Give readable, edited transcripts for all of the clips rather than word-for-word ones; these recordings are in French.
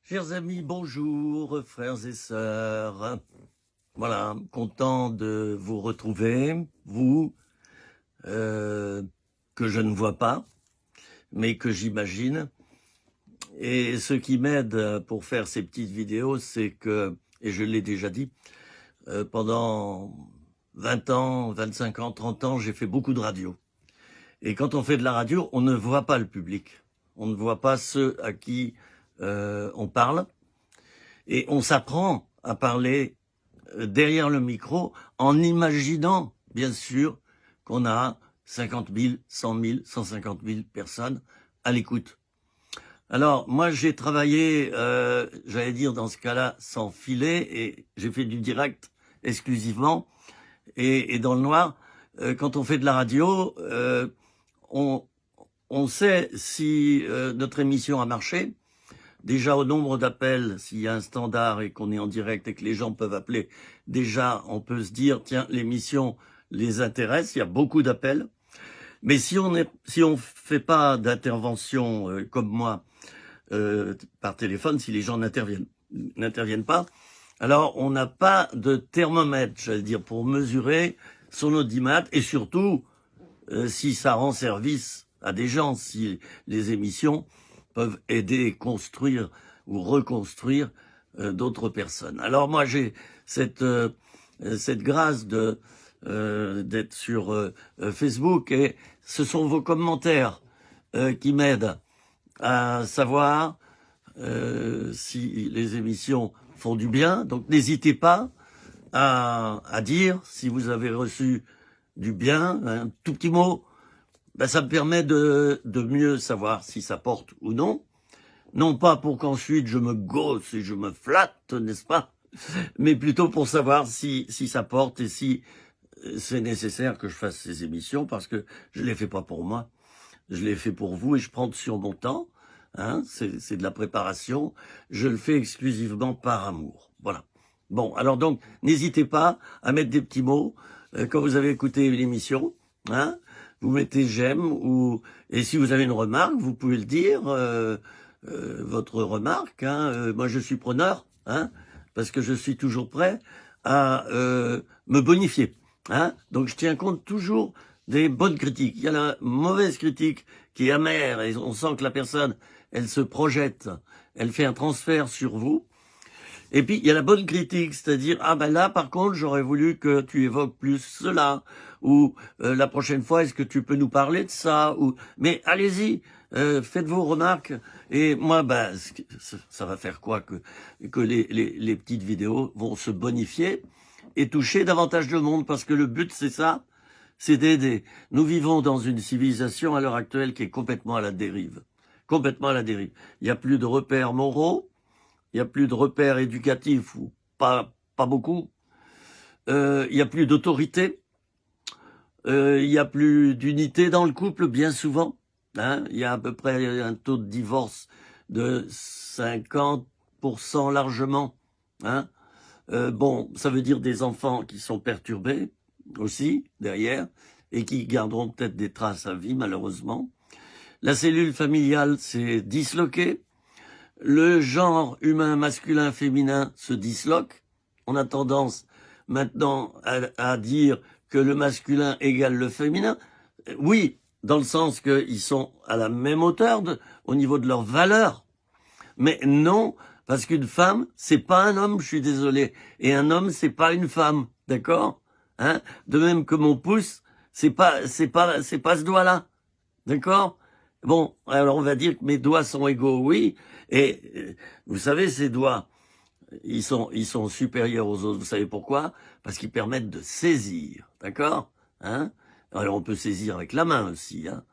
Chers amis, bonjour, frères et sœurs. Voilà, content de vous retrouver, vous, que je ne vois pas, mais que j'imagine. Et ce qui m'aide pour faire ces petites vidéos, c'est que, et je l'ai déjà dit, pendant 20 ans, 25 ans, 30 ans, j'ai fait beaucoup de radio. Et quand on fait de la radio, on ne voit pas le public. On ne voit pas ceux à qui on parle. Et on s'apprend à parler derrière le micro en imaginant, bien sûr, qu'on a 50 000, 100 000, 150 000 personnes à l'écoute. Alors, moi, j'ai travaillé, j'allais dire dans ce cas-là, sans filet, et j'ai fait du direct exclusivement. Et dans le noir, quand on fait de la radio, on sait si notre émission a marché. Déjà, au nombre d'appels, s'il y a un standard et qu'on est en direct et que les gens peuvent appeler, déjà, on peut se dire, tiens, l'émission les intéresse, il y a beaucoup d'appels. Mais si on fait pas d'intervention comme moi par téléphone, si les gens n'interviennent pas, alors on n'a pas de thermomètre, j'allais dire, pour mesurer son audimat et surtout si ça rend service à des gens, si les émissions peuvent aider, construire ou reconstruire d'autres personnes. Alors moi j'ai cette grâce d'être sur Facebook et ce sont vos commentaires qui m'aident à savoir si les émissions font du bien. Donc n'hésitez pas à dire si vous avez reçu du bien, un tout petit mot. Ben, ça me permet de mieux savoir si ça porte ou non. Non pas pour qu'ensuite je me gausse et je me flatte, n'est-ce pas? Mais plutôt pour savoir si ça porte et si c'est nécessaire que je fasse ces émissions, parce que je les fais pas pour moi. Je les fais pour vous et je prends sur mon temps. Hein, c'est de la préparation. Je le fais exclusivement par amour. Voilà. Bon, alors donc, n'hésitez pas à mettre des petits mots quand vous avez écouté l'émission. Hein, vous mettez j'aime et si vous avez une remarque, vous pouvez le dire, votre remarque. Hein, moi, je suis preneur, hein, parce que je suis toujours prêt à me bonifier. Hein, donc, je tiens compte toujours des bonnes critiques. Il y a la mauvaise critique qui est amère et on sent que la personne, elle se projette, elle fait un transfert sur vous. Et puis, il y a la bonne critique, c'est-à-dire, ah ben là, par contre, j'aurais voulu que tu évoques plus cela, ou la prochaine fois, est-ce que tu peux nous parler de ça, ou mais allez-y, faites vos remarques, et moi, ben, ça va faire quoi que les petites vidéos vont se bonifier et toucher davantage de monde, parce que le but, c'est ça, c'est d'aider. Nous vivons dans une civilisation à l'heure actuelle qui est complètement à la dérive. Complètement à la dérive. Il n'y a plus de repères moraux, il n'y a plus de repères éducatifs, ou pas beaucoup. Il n'y a plus d'autorité. Il n'y a plus d'unité dans le couple, bien souvent. Hein, il y a à peu près un taux de divorce de 50% largement. Hein. Bon, ça veut dire des enfants qui sont perturbés aussi, derrière, et qui garderont peut-être des traces à vie, malheureusement. La cellule familiale s'est disloquée. Le genre humain, masculin, féminin se disloque. On a tendance maintenant à dire que le masculin égale le féminin. Oui, dans le sens qu'ils sont à la même hauteur au niveau de leurs valeurs. Mais non, parce qu'une femme, c'est pas un homme, je suis désolé. Et un homme, c'est pas une femme. D'accord? Hein? De même que mon pouce, c'est pas ce doigt-là. D'accord? Bon, alors on va dire que mes doigts sont égaux, oui. Et vous savez, ces doigts, ils sont supérieurs aux autres. Vous savez pourquoi? Parce qu'ils permettent de saisir, d'accord? Hein? Alors on peut saisir avec la main aussi. Hein?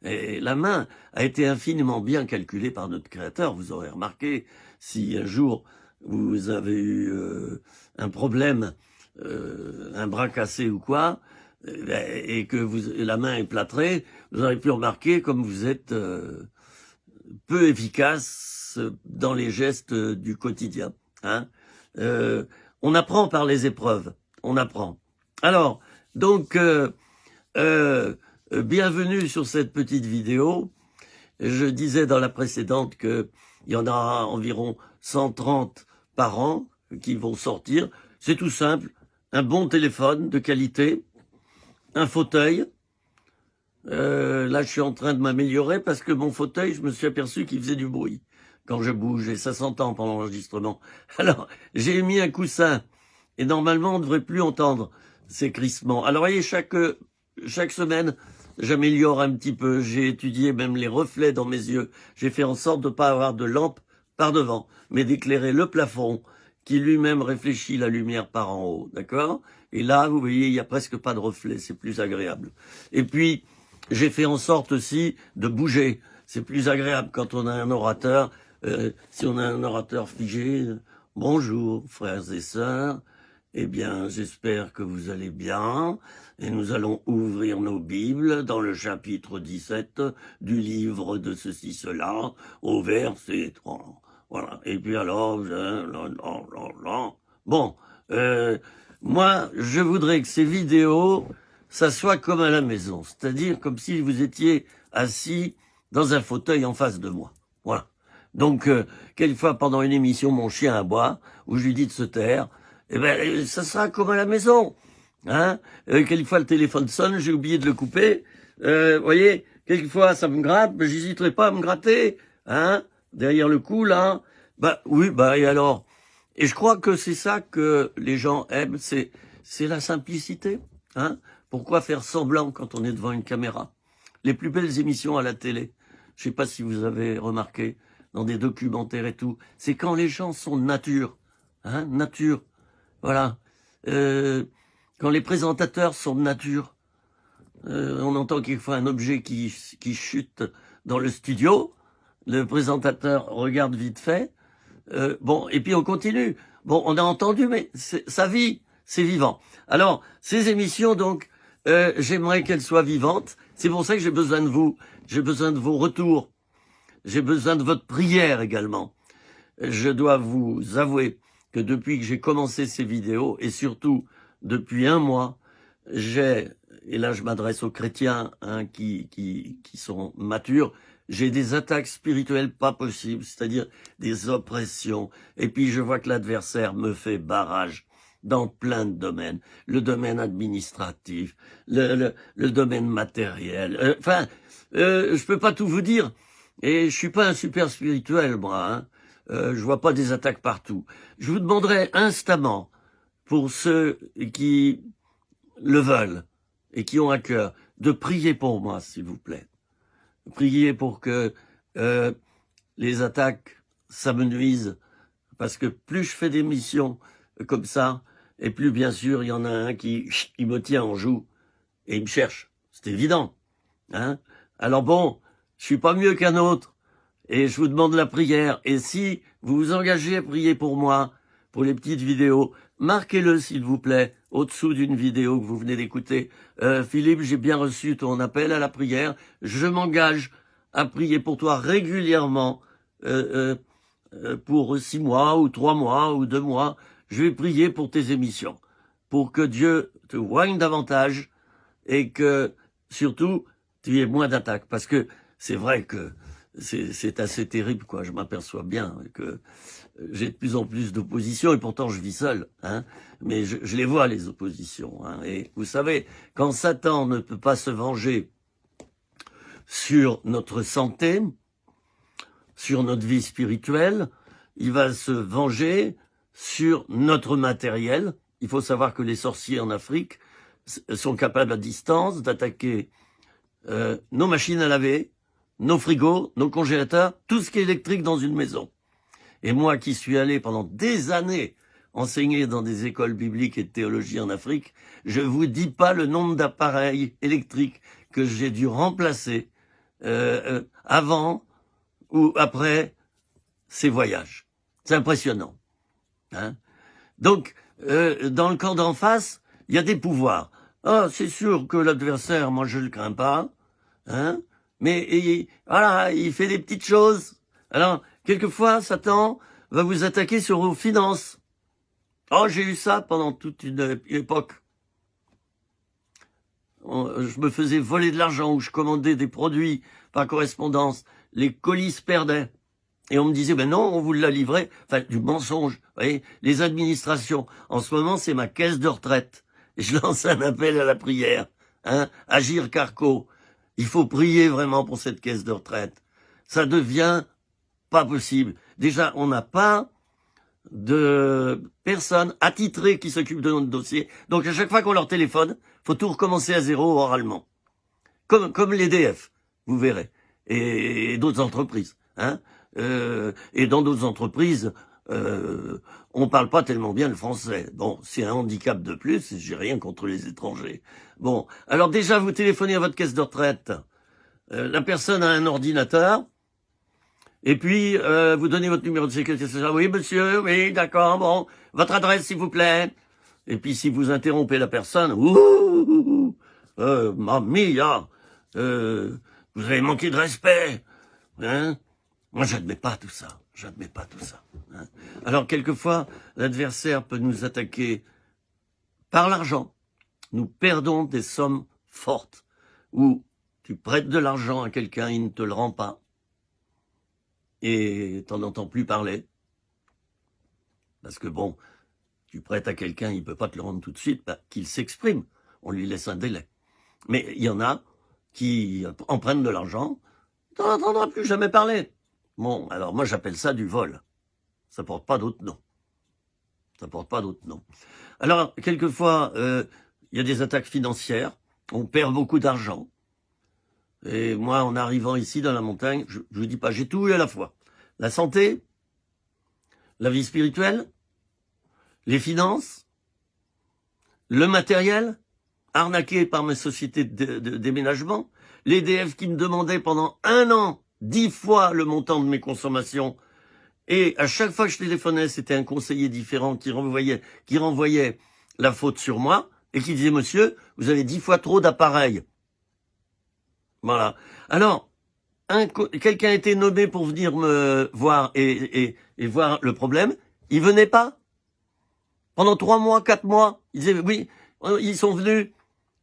Et la main a été infiniment bien calculée par notre Créateur. Vous aurez remarqué, si un jour vous avez eu un problème, un bras cassé ou quoi, et que la main est plâtrée, vous aurez pu remarquer comme vous êtes peu efficace dans les gestes du quotidien. Hein. On apprend par les épreuves. On apprend. Alors, donc, bienvenue sur cette petite vidéo. Je disais dans la précédente que Il y en a environ 130 par an qui vont sortir. C'est tout simple, un bon téléphone de qualité, un fauteuil. Là, je suis en train de m'améliorer parce que mon fauteuil, je me suis aperçu qu'il faisait du bruit quand je bouge, et ça s'entend pendant l'enregistrement. Alors, j'ai mis un coussin, et normalement, on ne devrait plus entendre ces crissements. Alors, voyez, chaque semaine, j'améliore un petit peu. J'ai étudié même les reflets dans mes yeux. J'ai fait en sorte de ne pas avoir de lampe par devant, mais d'éclairer le plafond, qui lui-même réfléchit la lumière par en haut, d'accord? Et là, vous voyez, il n'y a presque pas de reflet, c'est plus agréable. Et puis, j'ai fait en sorte aussi de bouger. C'est plus agréable quand on a un orateur. Si on a un orateur figé, bonjour frères et sœurs, eh bien j'espère que vous allez bien, et nous allons ouvrir nos Bibles dans le chapitre 17 du livre de ceci, cela, au verset 3. Voilà, et puis alors, bon, moi je voudrais que ces vidéos, ça soit comme à la maison, c'est-à-dire comme si vous étiez assis dans un fauteuil en face de moi. Voilà. Donc, quelquefois, pendant une émission, mon chien aboie, où je lui dis de se taire, eh ben, ça sera comme à la maison. Hein, quelquefois, le téléphone sonne, j'ai oublié de le couper. Voyez, quelquefois, ça me gratte, mais j'hésiterai pas à me gratter. Hein, derrière le cou, là. Bah, oui, bah, et alors? Et je crois que c'est ça que les gens aiment, c'est la simplicité. Hein. Pourquoi faire semblant quand on est devant une caméra? Les plus belles émissions à la télé, je sais pas si vous avez remarqué, dans des documentaires et tout, c'est quand les gens sont nature, hein, nature, voilà. Quand les présentateurs sont nature, on entend quelquefois un objet qui chute dans le studio, le présentateur regarde vite fait, bon, et puis on continue. Bon, on a entendu, mais ça vit, c'est vivant. Alors, ces émissions, donc, j'aimerais qu'elles soient vivantes. C'est pour ça que j'ai besoin de vous, j'ai besoin de vos retours. J'ai besoin de votre prière également. Je dois vous avouer que depuis que j'ai commencé ces vidéos, et surtout depuis un mois, et là je m'adresse aux chrétiens hein, qui sont matures, j'ai des attaques spirituelles pas possibles, c'est-à-dire des oppressions. Et puis je vois que l'adversaire me fait barrage dans plein de domaines. Le domaine administratif, le domaine matériel. Je peux pas tout vous dire. Et je suis pas un super spirituel, moi. Hein. Je vois pas des attaques partout. Je vous demanderai instamment, pour ceux qui le veulent et qui ont à cœur, de prier pour moi, s'il vous plaît. Priez pour que les attaques, ça me nuise. Parce que plus je fais des missions comme ça, et plus, bien sûr, il y en a un qui me tient en joue et il me cherche. C'est évident. Hein. Alors bon, je suis pas mieux qu'un autre, et je vous demande la prière. Et si vous vous engagez à prier pour moi, pour les petites vidéos, marquez-le s'il vous plaît, au-dessous d'une vidéo que vous venez d'écouter. Philippe, j'ai bien reçu ton appel à la prière. Je m'engage à prier pour toi régulièrement, pour 6 mois, ou 3 mois, ou 2 mois. Je vais prier pour tes émissions, pour que Dieu te oigne davantage, et que, surtout, tu aies moins d'attaques, parce que c'est vrai que c'est assez terrible, quoi. Je m'aperçois bien que j'ai de plus en plus d'opposition, et pourtant je vis seul, hein. Mais je les vois, les oppositions, hein. Et vous savez, quand Satan ne peut pas se venger sur notre santé, sur notre vie spirituelle, il va se venger sur notre matériel. Il faut savoir que les sorciers en Afrique sont capables à distance d'attaquer nos machines à laver, nos frigos, nos congélateurs, tout ce qui est électrique dans une maison. Et moi qui suis allé pendant des années enseigner dans des écoles bibliques et de théologie en Afrique, je vous dis pas le nombre d'appareils électriques que j'ai dû remplacer avant ou après ces voyages. C'est impressionnant. Hein. Donc, dans le camp d'en face, il y a des pouvoirs. Ah, c'est sûr que l'adversaire, moi je le crains pas, hein. Mais voilà, il fait des petites choses. Alors, quelquefois, Satan va vous attaquer sur vos finances. Oh, j'ai eu ça pendant toute une époque. Je me faisais voler de l'argent, ou je commandais des produits par correspondance. Les colis se perdaient. Et on me disait, ben non, on vous l'a livré. Enfin, du mensonge. Vous voyez, les administrations. En ce moment, c'est ma caisse de retraite. Et je lance un appel à la prière. Hein, Agir Carco. Il faut prier vraiment pour cette caisse de retraite. Ça devient pas possible. Déjà, on n'a pas de personnes attitrées qui s'occupent de notre dossier. Donc, à chaque fois qu'on leur téléphone, faut tout recommencer à zéro oralement. Comme l'EDF, vous verrez. Et d'autres entreprises. Hein. Et dans d'autres entreprises, on parle pas tellement bien le français. Bon, c'est un handicap de plus, j'ai rien contre les étrangers. Bon, alors déjà, vous téléphonez à votre caisse de retraite. La personne a un ordinateur, et puis vous donnez votre numéro de sécurité sociale. Oui, monsieur, oui, d'accord, bon. Votre adresse, s'il vous plaît. Et puis si vous interrompez la personne, mamma mia, vous avez manqué de respect. Hein? Moi, j'admets pas tout ça. J'admets pas tout ça. Hein. Alors, quelquefois, l'adversaire peut nous attaquer par l'argent. Nous perdons des sommes fortes. Ou tu prêtes de l'argent à quelqu'un, il ne te le rend pas. Et t'en entends plus parler. Parce que bon, tu prêtes à quelqu'un, il peut pas te le rendre tout de suite, bah, qu'il s'exprime. On lui laisse un délai. Mais il y en a qui en prennent de l'argent, t'en entendras plus jamais parler. Bon, alors moi j'appelle ça du vol. Ça porte pas d'autre nom. Ça porte pas d'autre nom. Alors, quelquefois, il y a des attaques financières. On perd beaucoup d'argent. Et moi, en arrivant ici dans la montagne, je vous dis pas, j'ai tout eu à la fois. La santé, la vie spirituelle, les finances, le matériel, arnaqué par mes sociétés de déménagement, l'EDF qui me demandait pendant 1 an 10 fois le montant de mes consommations. Et à chaque fois que je téléphonais, c'était un conseiller différent qui renvoyait la faute sur moi et qui disait, monsieur, vous avez 10 fois trop d'appareils. Voilà. Alors, quelqu'un a été nommé pour venir me voir et voir le problème. Il venait pas. Pendant 3 mois, 4 mois, il disait, oui, ils sont venus.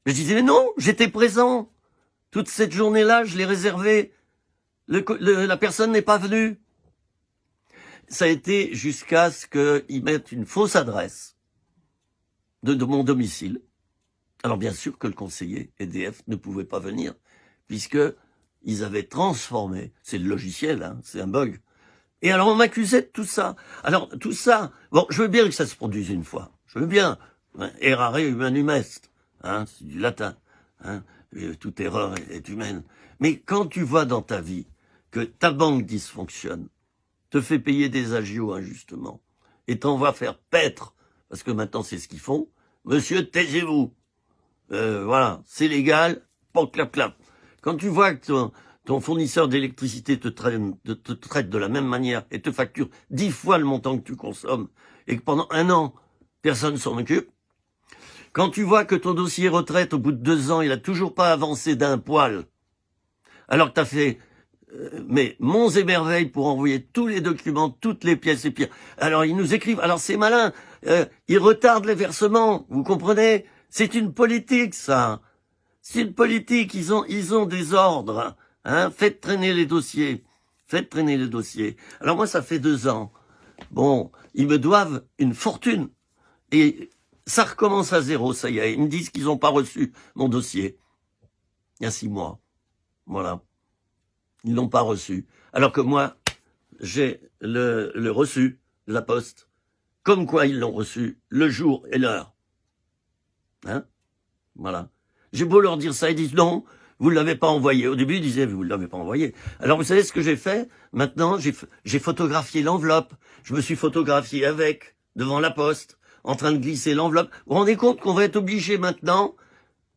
Je disais, mais non, j'étais présent. Toute cette journée-là, je l'ai réservée. La personne n'est pas venue. Ça a été jusqu'à ce qu'ils mettent une fausse adresse de mon domicile. Alors bien sûr que le conseiller EDF ne pouvait pas venir, puisque ils avaient transformé, c'est le logiciel, hein, c'est un bug. Et alors on m'accusait de tout ça. Alors tout ça, bon, je veux bien que ça se produise une fois. Je veux bien. Hein, errare humanum est. Hein, c'est du latin. Hein, toute erreur est humaine. Mais quand tu vois dans ta vie que ta banque dysfonctionne, te fait payer des agios injustement, et t'envoie faire paître, parce que maintenant c'est ce qu'ils font, monsieur, taisez-vous. Voilà, c'est légal, pas clap clap. Quand tu vois que ton fournisseur d'électricité te traite de la même manière et te facture 10 fois le montant que tu consommes, et que pendant 1 an, personne s'en occupe, quand tu vois que ton dossier retraite, au bout de 2 ans, il a toujours pas avancé d'un poil, alors que t'as fait mais monts et merveilles pour envoyer tous les documents, toutes les pièces et pires. Alors ils nous écrivent, alors c'est malin, ils retardent les versements, vous comprenez? C'est une politique ça. C'est une politique, ils ont des ordres. Hein, faites traîner les dossiers. Faites traîner les dossiers. Alors moi ça fait 2 ans. Bon, ils me doivent une fortune. Et ça recommence à zéro, ça y est. Ils me disent qu'ils n'ont pas reçu mon dossier. Il y a 6 mois. Voilà. Ils l'ont pas reçu. Alors que moi, j'ai le reçu de la poste. Comme quoi ils l'ont reçu le jour et l'heure. Hein? Voilà. J'ai beau leur dire ça, ils disent non, vous ne l'avez pas envoyé. Au début, ils disaient, vous ne l'avez pas envoyé. Alors vous savez ce que j'ai fait? Maintenant, j'ai photographié l'enveloppe. Je me suis photographié avec, devant la poste, en train de glisser l'enveloppe. Vous vous rendez compte qu'on va être obligé maintenant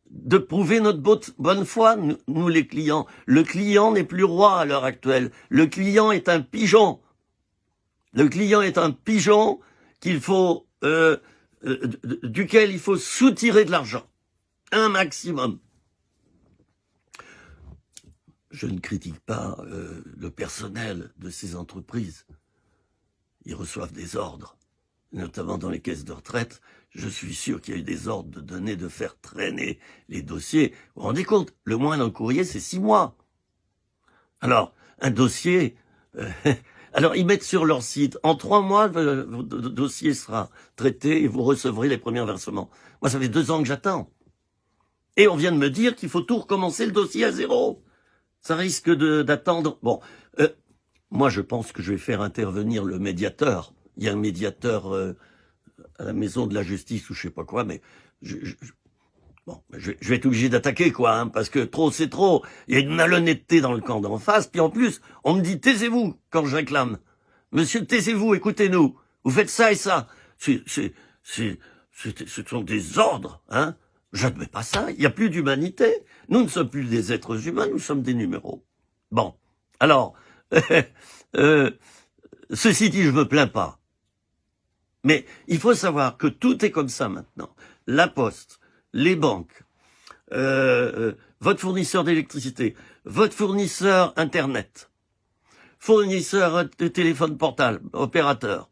de prouver notre bonne foi, nous les clients. Le client n'est plus roi à l'heure actuelle. Le client est un pigeon. Le client est un pigeon qu'il faut, duquel il faut soutirer de l'argent. Un maximum. Je ne critique pas le personnel de ces entreprises. Ils reçoivent des ordres, notamment dans les caisses de retraite. Je suis sûr qu'il y a eu des ordres de donner, de faire traîner les dossiers. Vous vous rendez compte, le moindre courrier, c'est 6 mois. Alors, un dossier, Alors, ils mettent sur leur site, en 3 mois, votre dossier sera traité et vous recevrez les premiers versements. Moi, ça fait 2 ans que j'attends. Et on vient de me dire qu'il faut tout recommencer le dossier à zéro. Ça risque d'attendre. Bon, moi, je pense que je vais faire intervenir le médiateur. Il y a un médiateur à la maison de la justice ou je sais pas quoi, mais bon, je vais être obligé d'attaquer, quoi, hein, parce que trop, c'est trop. Il y a une malhonnêteté dans le camp d'en face, puis en plus, on me dit, taisez-vous, quand je réclame. Monsieur, taisez-vous, écoutez-nous. Vous faites ça et ça. Ce sont des ordres, hein. J'admets pas ça. Il n'y a plus d'humanité. Nous ne sommes plus des êtres humains, nous sommes des numéros. Bon. Alors, ceci dit, je me plains pas. Mais il faut savoir que tout est comme ça maintenant. La Poste, les banques, votre fournisseur d'électricité, votre fournisseur Internet, fournisseur de téléphone portable, opérateur,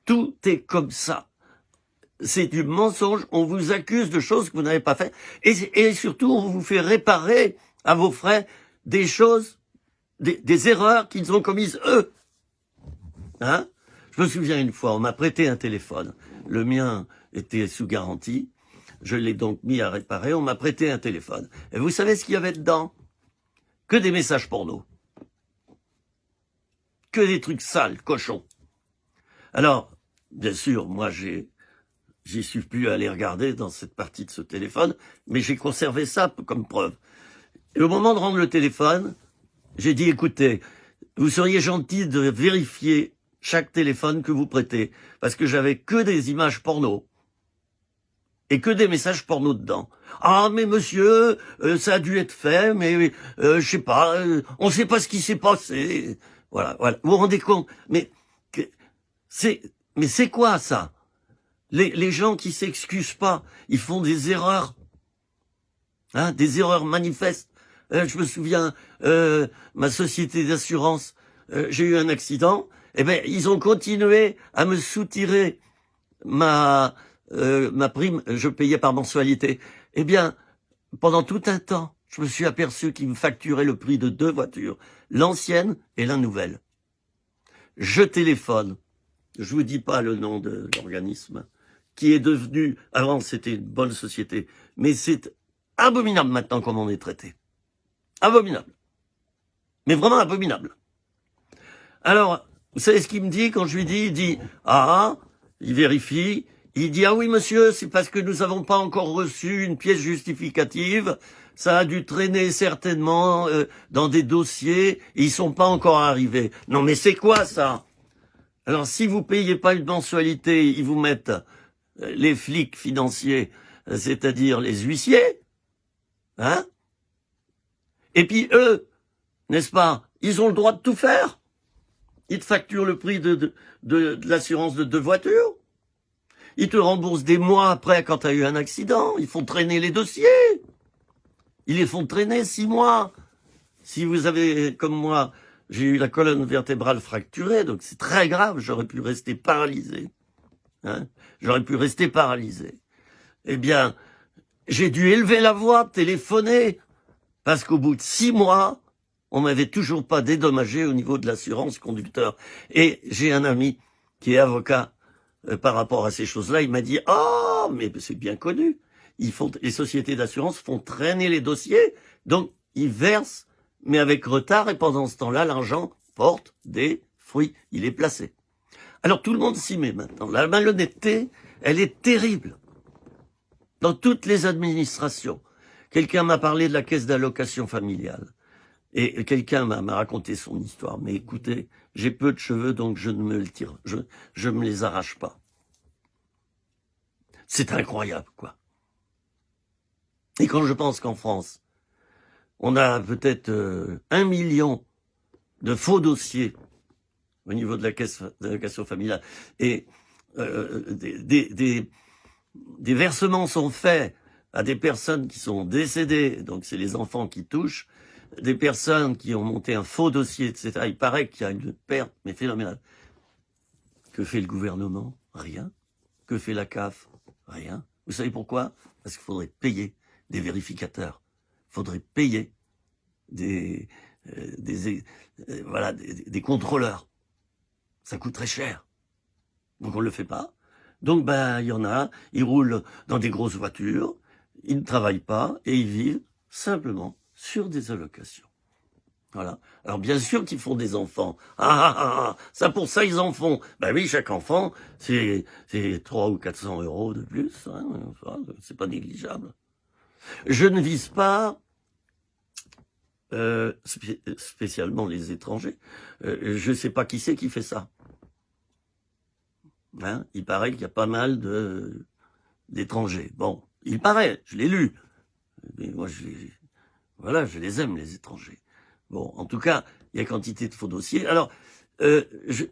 tout est comme ça. C'est du mensonge, on vous accuse de choses que vous n'avez pas fait, et surtout on vous fait réparer à vos frais des choses, des erreurs qu'ils ont commises eux. Hein? Je me souviens une fois, on m'a prêté un téléphone, le mien était sous garantie, je l'ai donc mis à réparer, on m'a prêté un téléphone. Et vous savez ce qu'il y avait dedans? Que des messages porno. Que des trucs sales, cochons. Alors, bien sûr, moi j'y suis plus allé regarder dans cette partie de ce téléphone, mais j'ai conservé ça comme preuve. Et au moment de rendre le téléphone, j'ai dit, écoutez, vous seriez gentil de vérifier chaque téléphone que vous prêtez, parce que j'avais que des images porno. Et que des messages porno dedans. Ah, mais monsieur, ça a dû être fait, mais je sais pas, on sait pas ce qui s'est passé. Voilà, voilà. Vous vous rendez compte? Mais c'est quoi ça? Les gens qui s'excusent pas, ils font des erreurs, hein, des erreurs manifestes. Je me souviens, ma société d'assurance, j'ai eu un accident. Eh ben, ils ont continué à me soutirer ma prime, je payais par mensualité. Eh bien, pendant tout un temps, je me suis aperçu qu'ils me facturaient le prix de 2 voitures, l'ancienne et la nouvelle. Je téléphone, je vous dis pas le nom de l'organisme, qui est devenu, avant c'était une bonne société, mais c'est abominable maintenant comme on est traité. Abominable. Mais vraiment abominable. Alors, vous savez ce qu'il me dit quand je lui dis? Il dit, il vérifie, il dit, ah oui monsieur, c'est parce que nous n'avons pas encore reçu une pièce justificative, ça a dû traîner certainement dans des dossiers, et ils sont pas encore arrivés. Non mais c'est quoi ça? Alors si vous payez pas une mensualité, ils vous mettent les flics financiers, c'est-à-dire les huissiers, hein? Et puis eux, n'est-ce pas, ils ont le droit de tout faire. Ils te facturent le prix de l'assurance de 2 voitures. Ils te remboursent des mois après quand tu as eu un accident. Ils font traîner les dossiers. Ils les font traîner 6 mois. Si vous avez, comme moi, j'ai eu la colonne vertébrale fracturée, donc c'est très grave, j'aurais pu rester paralysé. Hein, j'aurais pu rester paralysé. Eh bien, j'ai dû élever la voix, téléphoner, parce qu'au bout de 6 mois, on m'avait toujours pas dédommagé au niveau de l'assurance conducteur. Et j'ai un ami qui est avocat par rapport à ces choses-là, il m'a dit « Ah, mais c'est bien connu, les sociétés d'assurance font traîner les dossiers, donc ils versent, mais avec retard, et pendant ce temps-là, l'argent porte des fruits, il est placé. » Alors tout le monde s'y met maintenant. La malhonnêteté, elle est terrible. Dans toutes les administrations. Quelqu'un m'a parlé de la caisse d'allocation familiale. Et quelqu'un m'a raconté son histoire. Mais écoutez, j'ai peu de cheveux, donc je ne me le tire. Je me les arrache pas. C'est incroyable, quoi. Et quand je pense qu'en France, on a peut-être 1 million de faux dossiers au niveau de la caisse d'allocation familiale, et des versements sont faits à des personnes qui sont décédées, donc c'est les enfants qui touchent, des personnes qui ont monté un faux dossier, etc. Il paraît qu'il y a une perte, mais phénoménale. Que fait le gouvernement? Rien. Que fait la CAF? Rien. Vous savez pourquoi? Parce qu'il faudrait payer des vérificateurs. Il faudrait payer des contrôleurs. Ça coûte très cher. Donc on ne le fait pas. Donc il y en a, ils roulent dans des grosses voitures, ils ne travaillent pas et ils vivent simplement sur des allocations. Voilà. Alors bien sûr qu'ils font des enfants. Ça pour ça ils en font. Ben oui, chaque enfant, c'est 300 ou 400 euros de plus. Hein, c'est pas négligeable. Je ne vise pas spécialement les étrangers. Je ne sais pas qui c'est qui fait ça. Hein, il paraît qu'il y a pas mal d'étrangers. Bon, il paraît, je l'ai lu. Mais moi, je les aime, les étrangers. Bon, en tout cas, il y a quantité de faux dossiers. Alors,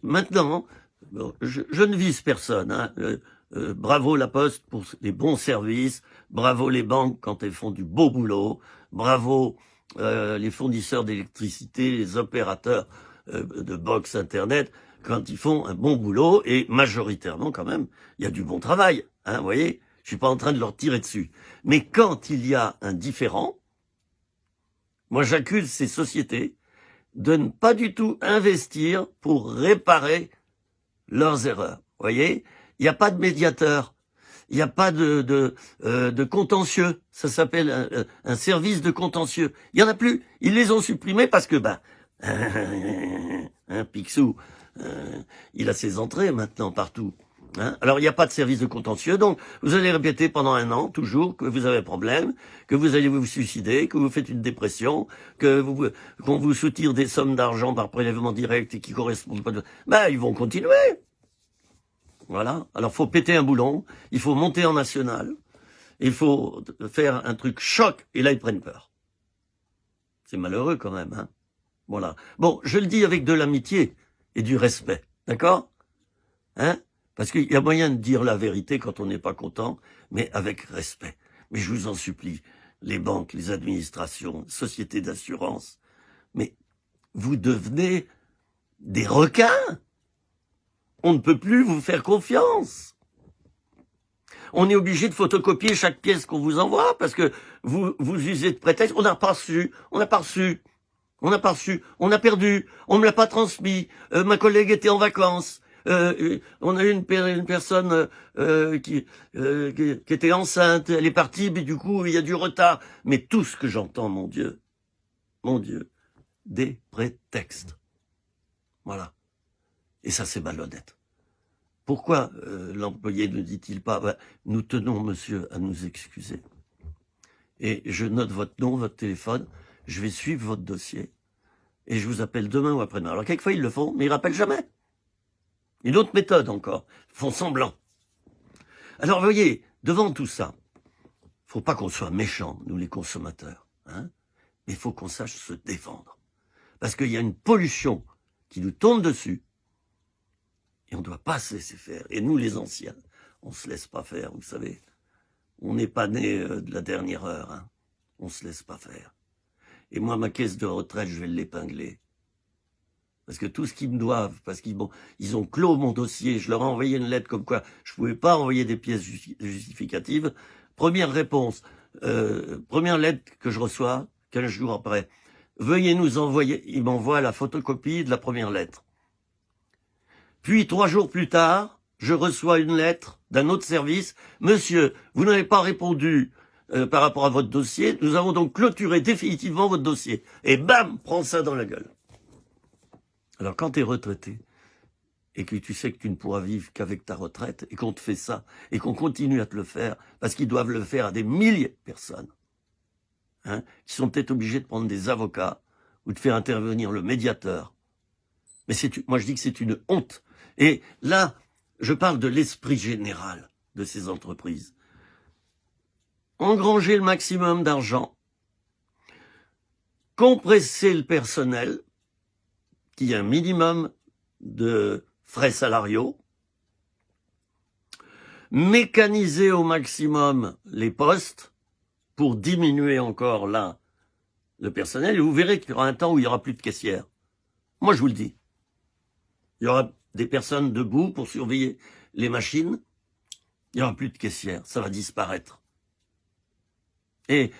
maintenant, bon, je ne vise personne. Hein. Bravo la Poste pour les bons services. Bravo les banques quand elles font du beau boulot. Bravo les fournisseurs d'électricité, les opérateurs de box Internet quand ils font un bon boulot. Et majoritairement, quand même, il y a du bon travail. Hein, vous voyez, je suis pas en train de leur tirer dessus. Mais quand il y a un différend, moi j'accuse ces sociétés de ne pas du tout investir pour réparer leurs erreurs. Vous voyez, il n'y a pas de médiateur, il n'y a pas de contentieux. Ça s'appelle un service de contentieux. Il n'y en a plus. Ils les ont supprimés parce que, Picsou, il a ses entrées maintenant partout. Hein, alors, il n'y a pas de service de contentieux, donc vous allez répéter pendant 1 an, toujours, que vous avez un problème, que vous allez vous suicider, que vous faites une dépression, qu'on vous soutire des sommes d'argent par prélèvement direct et qui correspondent pas ils vont continuer. Voilà. Alors, faut péter un boulon, il faut monter en national, il faut faire un truc choc, et là, ils prennent peur. C'est malheureux, quand même, hein. Voilà. Bon, je le dis avec de l'amitié et du respect. D'accord? Hein? Parce qu'il y a moyen de dire la vérité quand on n'est pas content, mais avec respect. Mais je vous en supplie, les banques, les administrations, les sociétés d'assurance, mais vous devenez des requins. On ne peut plus vous faire confiance. On est obligé de photocopier chaque pièce qu'on vous envoie parce que vous usez de prétexte. On n'a pas reçu, on n'a pas reçu, on n'a pas reçu, on a perdu, on ne me l'a pas transmis. Ma collègue était en vacances. On a eu une personne qui était enceinte, elle est partie, mais du coup il y a du retard. Mais tout ce que j'entends, mon Dieu, des prétextes. Voilà. Et ça c'est malhonnête. Pourquoi l'employé ne dit-il pas nous tenons, monsieur, à nous excuser. Et je note votre nom, votre téléphone, je vais suivre votre dossier, et je vous appelle demain ou après-demain. Alors quelquefois ils le font, mais ils rappellent jamais. Une autre méthode encore, ils font semblant. Alors vous voyez, devant tout ça, faut pas qu'on soit méchants, nous les consommateurs, hein, mais il faut qu'on sache se défendre. Parce qu'il y a une pollution qui nous tombe dessus, et on ne doit pas se laisser faire. Et nous, les anciens, on se laisse pas faire, vous savez. On n'est pas né de la dernière heure, hein. On se laisse pas faire. Et moi, ma caisse de retraite, je vais l'épingler. Parce que tout ce qu'ils me doivent, parce qu'ils ont clos mon dossier, je leur ai envoyé une lettre comme quoi je pouvais pas envoyer des pièces justificatives. Première réponse, première lettre que je reçois, 15 jours après, veuillez nous envoyer, ils m'envoient la photocopie de la première lettre. Puis 3 jours plus tard, je reçois une lettre d'un autre service. Monsieur, vous n'avez pas répondu par rapport à votre dossier, nous avons donc clôturé définitivement votre dossier. Et bam, prends ça dans la gueule. Alors quand tu es retraité, et que tu sais que tu ne pourras vivre qu'avec ta retraite, et qu'on te fait ça, et qu'on continue à te le faire, parce qu'ils doivent le faire à des milliers de personnes, hein, qui sont peut-être obligés de prendre des avocats, ou de faire intervenir le médiateur. Mais moi je dis que c'est une honte. Et là, je parle de l'esprit général de ces entreprises. Engranger le maximum d'argent, compresser le personnel, qu'il y ait un minimum de frais salariaux, mécaniser au maximum les postes pour diminuer encore là le personnel, et vous verrez qu'il y aura un temps où il n'y aura plus de caissières. Moi, je vous le dis. Il y aura des personnes debout pour surveiller les machines. Il n'y aura plus de caissières. Ça va disparaître. Et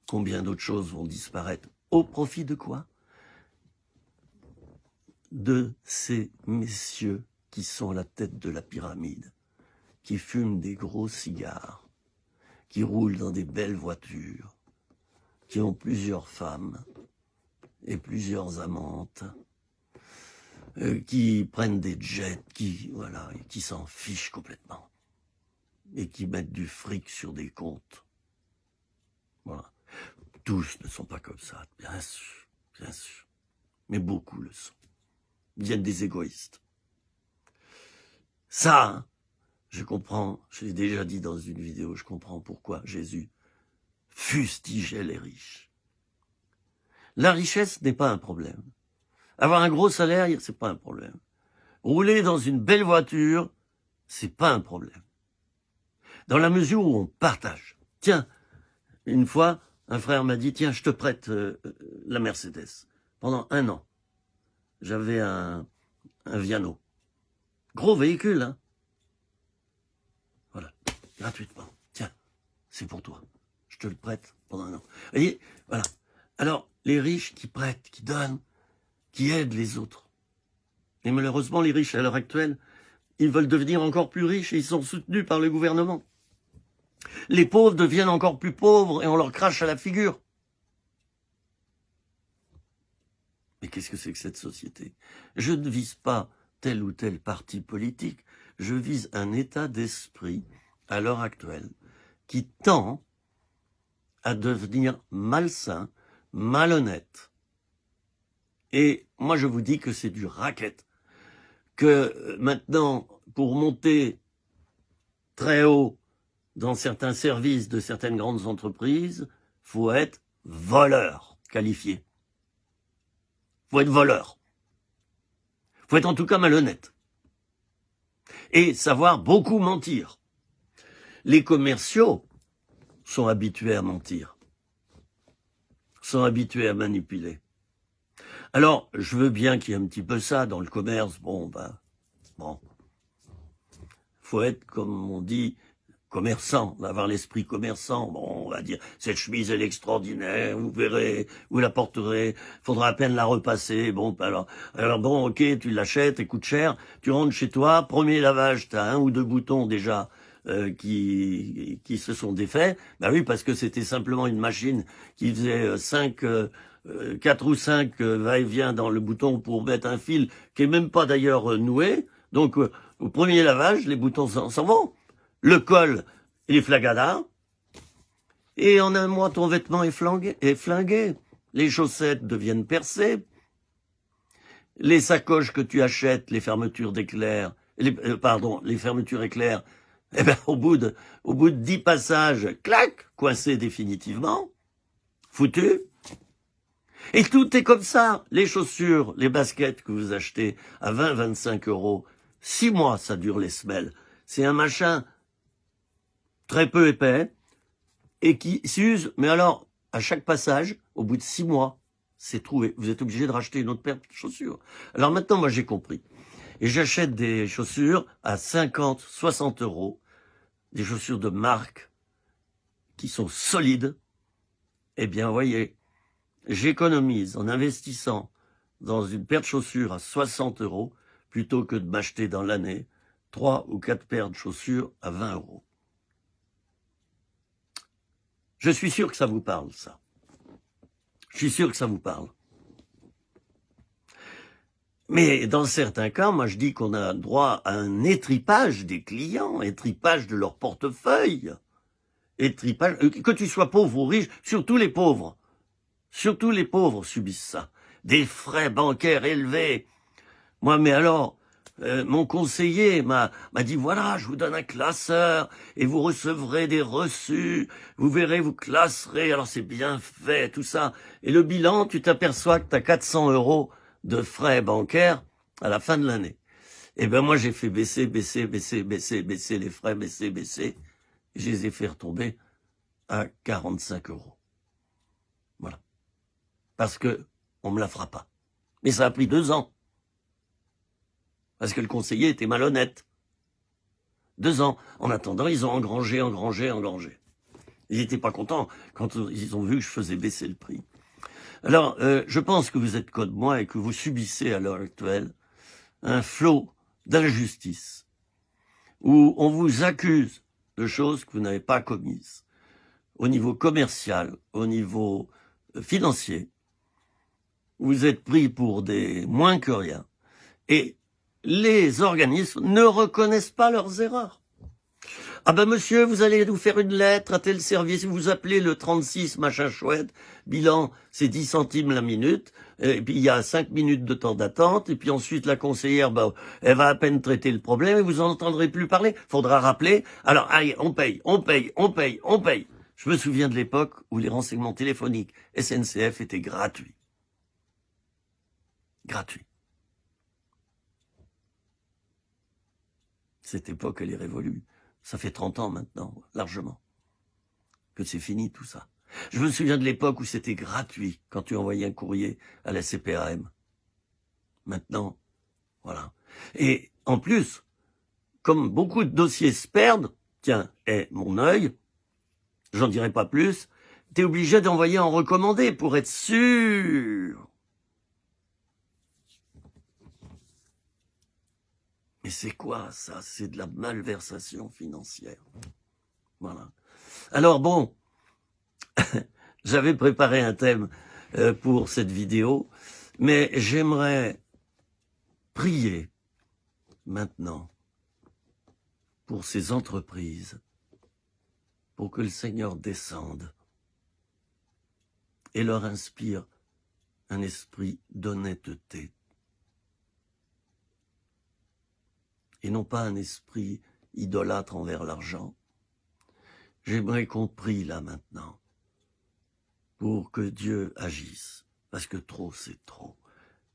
combien d'autres choses vont disparaître? Au profit de quoi? de ces messieurs qui sont à la tête de la pyramide, qui fument des gros cigares, qui roulent dans des belles voitures, qui ont plusieurs femmes et plusieurs amantes, qui prennent des jets, qui s'en fichent complètement, et qui mettent du fric sur des comptes. Voilà. Tous ne sont pas comme ça, bien sûr, mais beaucoup le sont. Ils viennent des égoïstes. Ça, hein, je comprends, je l'ai déjà dit dans une vidéo, je comprends pourquoi Jésus fustigeait les riches. La richesse n'est pas un problème. Avoir un gros salaire, c'est pas un problème. Rouler dans une belle voiture, c'est pas un problème. Dans la mesure où on partage. Tiens, une fois, un frère m'a dit, tiens, je te prête la Mercedes. Pendant 1 an, j'avais un Viano. Gros véhicule, hein. Voilà, gratuitement. Tiens, c'est pour toi. Je te le prête pendant 1 an. Vous voyez, voilà. Alors, les riches qui prêtent, qui donnent, qui aident les autres. Et malheureusement, les riches, à l'heure actuelle, ils veulent devenir encore plus riches et ils sont soutenus par le gouvernement. Les pauvres deviennent encore plus pauvres et on leur crache à la figure. Mais qu'est-ce que c'est que cette société? Je ne vise pas tel ou tel parti politique, je vise un état d'esprit, à l'heure actuelle, qui tend à devenir malsain, malhonnête. Et moi, je vous dis que c'est du racket. Que maintenant, pour monter très haut dans certains services de certaines grandes entreprises, faut être voleur qualifié. Faut être voleur. Faut être en tout cas malhonnête. Et savoir beaucoup mentir. Les commerciaux sont habitués à mentir. Sont habitués à manipuler. Alors, je veux bien qu'il y ait un petit peu ça dans le commerce. Bon. Faut être, comme on dit, commerçant, avoir l'esprit commerçant. Bon, on va dire, cette chemise, elle est extraordinaire, vous verrez, vous la porterez, faudra à peine la repasser. Bon, alors bon, ok, tu l'achètes, elle coûte cher, tu rentres chez toi, premier lavage, t'as 1 ou 2 boutons déjà qui se sont défaits. Bah oui, parce que c'était simplement une machine qui faisait 4 ou 5 va-et-vient dans le bouton pour mettre un fil qui est même pas d'ailleurs noué. Donc, au premier lavage, les boutons s'en vont. Le col, il est flagada. Et en 1 mois, ton vêtement est flingué. Les chaussettes deviennent percées. Les sacoches que tu achètes, les fermetures d'éclairs, les fermetures éclairs, eh ben, au bout de 10 passages, clac, coincé définitivement, foutu. Et tout est comme ça. Les chaussures, les baskets que vous achetez à 20-25 €, 6 mois, ça dure les semelles. C'est un machin très peu épais et qui s'use. Mais alors, à chaque passage, au bout de 6 mois, c'est trouvé. Vous êtes obligé de racheter une autre paire de chaussures. Alors maintenant, moi, j'ai compris. Et j'achète des chaussures à 50, 60 €, des chaussures de marque qui sont solides. Eh bien, vous voyez, j'économise en investissant dans une paire de chaussures à 60 € plutôt que de m'acheter dans l'année 3 ou 4 paires de chaussures à 20 €. Je suis sûr que ça vous parle, ça. Je suis sûr que ça vous parle. Mais dans certains cas, moi je dis qu'on a droit à un étripage des clients, étripage de leur portefeuille, étripage, que tu sois pauvre ou riche, surtout les pauvres subissent ça. Des frais bancaires élevés. Moi, mais alors, mon conseiller m'a dit, voilà, je vous donne un classeur et vous recevrez des reçus, vous verrez, vous classerez, alors c'est bien fait, tout ça. Et le bilan, tu t'aperçois que tu as 400 € de frais bancaires à la fin de l'année. Eh ben moi, j'ai fait baisser les frais, baisser. Je les ai fait retomber à 45 €. Voilà. Parce que on me la fera pas. Mais ça a pris 2 ans. Parce que le conseiller était malhonnête. 2 ans. En attendant, ils ont engrangé. Ils n'étaient pas contents quand ils ont vu que je faisais baisser le prix. Alors, je pense que vous êtes comme moi et que vous subissez à l'heure actuelle un flot d'injustice où on vous accuse de choses que vous n'avez pas commises au niveau commercial, au niveau financier. Vous êtes pris pour des moins que rien et les organismes ne reconnaissent pas leurs erreurs. Ah ben monsieur, vous allez nous faire une lettre à tel service, vous appelez le 36 machin chouette, bilan c'est 10 centimes la minute, et puis il y a 5 minutes de temps d'attente, et puis ensuite la conseillère, ben, elle va à peine traiter le problème et vous n'en entendrez plus parler, faudra rappeler, alors allez, on paye. Je me souviens de l'époque où les renseignements téléphoniques SNCF étaient gratuits. Gratuits. Cette époque, elle est révolue. Ça fait 30 ans maintenant, largement, que c'est fini tout ça. Je me souviens de l'époque où c'était gratuit quand tu envoyais un courrier à la CPAM. Maintenant, voilà. Et en plus, comme beaucoup de dossiers se perdent, tiens, mon œil, j'en dirai pas plus, t'es obligé d'envoyer en recommandé pour être sûr. Mais c'est quoi ça? C'est de la malversation financière. Voilà. Alors bon, j'avais préparé un thème pour cette vidéo, mais j'aimerais prier maintenant pour ces entreprises, pour que le Seigneur descende et leur inspire un esprit d'honnêteté. Et non pas un esprit idolâtre envers l'argent. J'aimerais qu'on prie là maintenant pour que Dieu agisse, parce que trop c'est trop.